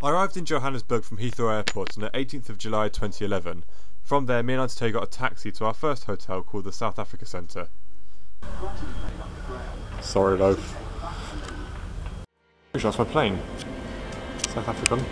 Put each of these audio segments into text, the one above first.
I arrived in Johannesburg from Heathrow Airport on the 18th of July 2011. From there, me and Auntie T got a taxi to our first hotel called the South Africa Centre. Sorry, loaf. That's my plane. South African.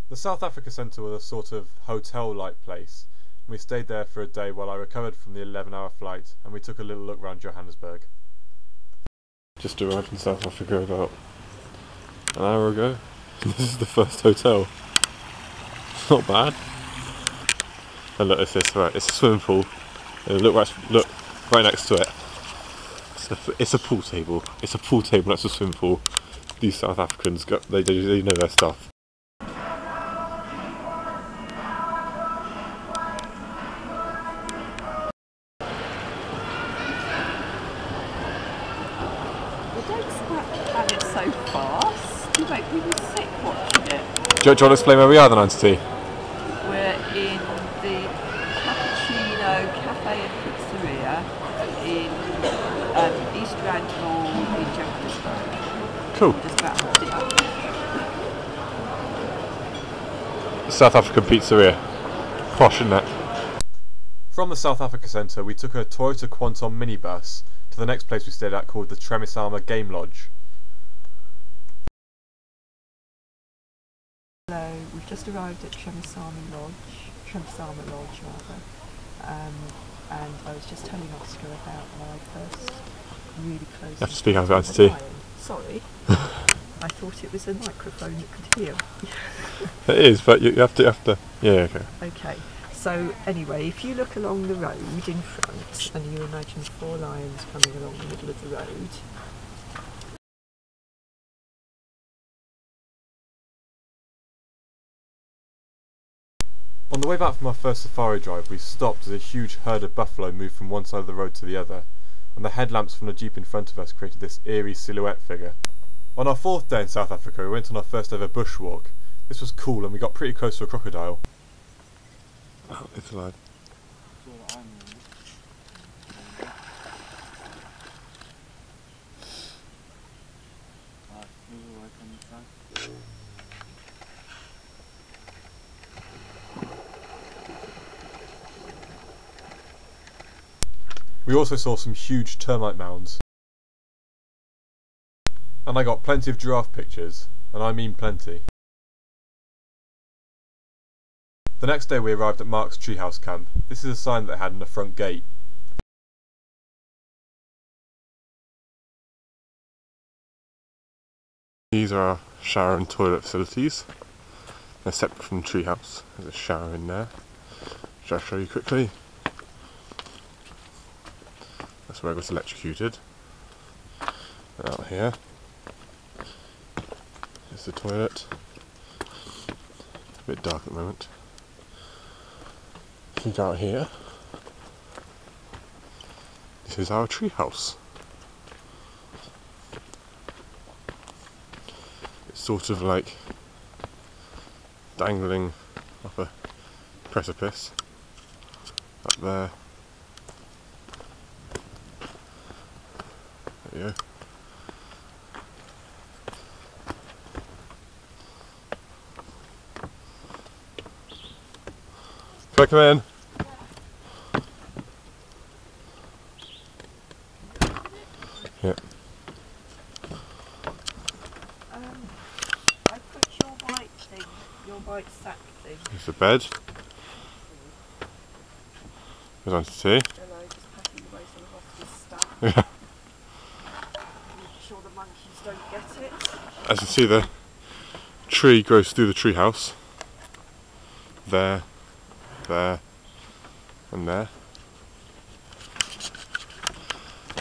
The South Africa Centre was a sort of hotel-like place. We stayed there for a day while I recovered from the 11-hour flight, and we took a little look around Johannesburg. Just arrived in South Africa about an hour ago. This is the first hotel. It's not bad. And look, it's this, right? It's a swimming pool. And look right next to it. It's a pool table. It's a pool table next to a swimming pool. These South Africans, they know their stuff. Don't expand it so fast. You make people sick watching it. Do you want to explain where we are then, Auntie T? We're in the Cappuccino Cafe and Pizzeria in East Rand Mall in Johannesburg. Cool. Just about half the hour. South African pizzeria. Posh, isn't it? From the South Africa Centre, we took a Toyota Quantum minibus to the next place we stayed at called the Tremisama Game Lodge. Hello, we've just arrived at Tremisama Lodge rather, and I was just telling Oscar about my first really close. You have to speak out, Auntie T. Sorry, I thought it was a microphone that could hear. It is, but you have to. Yeah, okay. Okay. So anyway, if you look along the road in front and you imagine 4 lions coming along the middle of the road. On the way back from our first safari drive, we stopped as a huge herd of buffalo moved from one side of the road to the other, and the headlamps from the jeep in front of us created this eerie silhouette figure. On our 4th day in South Africa, we went on our first ever bushwalk. This was cool and we got pretty close to a crocodile. Oh, it's alive. We also saw some huge termite mounds. And I got plenty of giraffe pictures, and I mean plenty. The next day we arrived at Mark's treehouse camp. This is a sign that it had in the front gate. These are our shower and toilet facilities. They're separate from the treehouse. There's a shower in there, which I'll show you quickly. That's where I got electrocuted. And out here is the toilet. A bit dark at the moment. If you go out here, this is our treehouse. It's sort of like dangling off a precipice up there. There you go. Can I come in? Yeah. I put your white sack thing. There's a bed. There's Auntie T. Hello, just packing away some of Oscar's stuff. Yeah. Making sure the monkeys don't get it. As you can see, the tree grows through the treehouse. There, and there.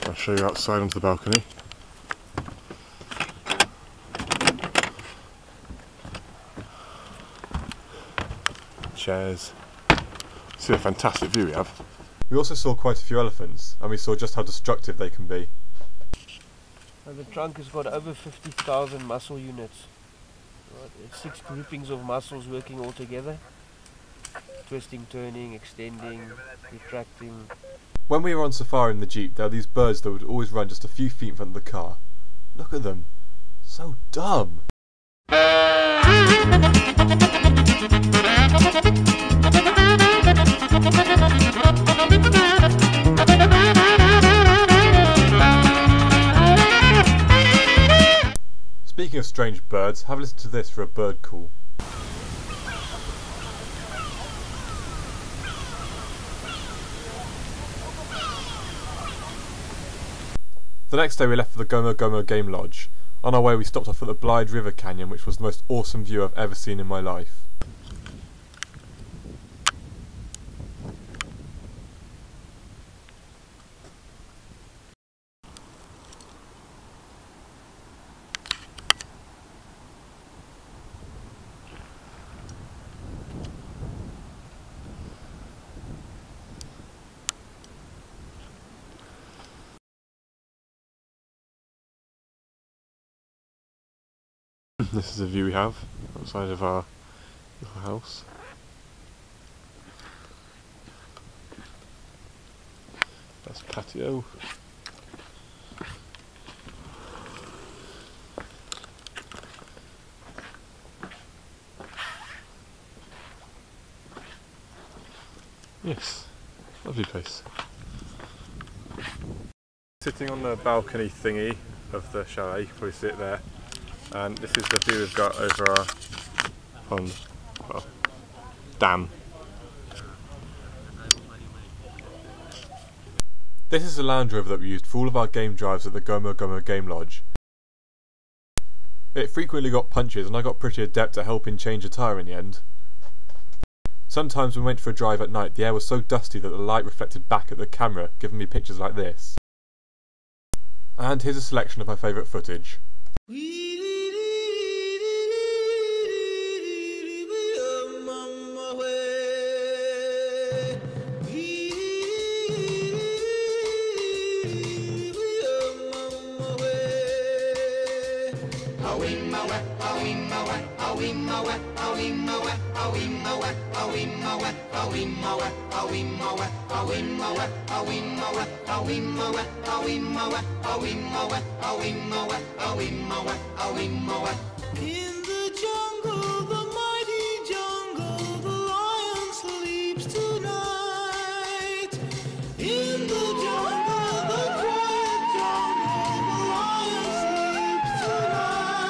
I'll show you outside onto the balcony. Chairs. See the fantastic view we have. We also saw quite a few elephants, and we saw just how destructive they can be. And the trunk has got over 50,000 muscle units. Right, it's 6 groupings of muscles working all together. twisting, turning, extending, retracting. When we were on safari in the Jeep, there were these birds that would always run just a few feet in front of the car. Look at them. So dumb. Speaking of strange birds, have a listen to this for a bird call. The next day we left for the Gomo Gomo Game Lodge. On our way we stopped off at the Blythe River Canyon, which was the most awesome view I've ever seen in my life. This is the view we have outside of our little house. That's patio. Yes, lovely place. Sitting on the balcony thingy of the chalet, you can probably see it there. And this is the view we've got over our pond, well, dam. This is the Land Rover that we used for all of our game drives at the Gomo Gomo Game Lodge. It frequently got punches and I got pretty adept at helping change a tyre in the end. Sometimes when we went for a drive at night, the air was so dusty that the light reflected back at the camera, giving me pictures like this. And here's a selection of my favourite footage. In the jungle, the mighty jungle, the lion sleeps tonight. In the jungle, the quiet jungle, the lion sleeps tonight.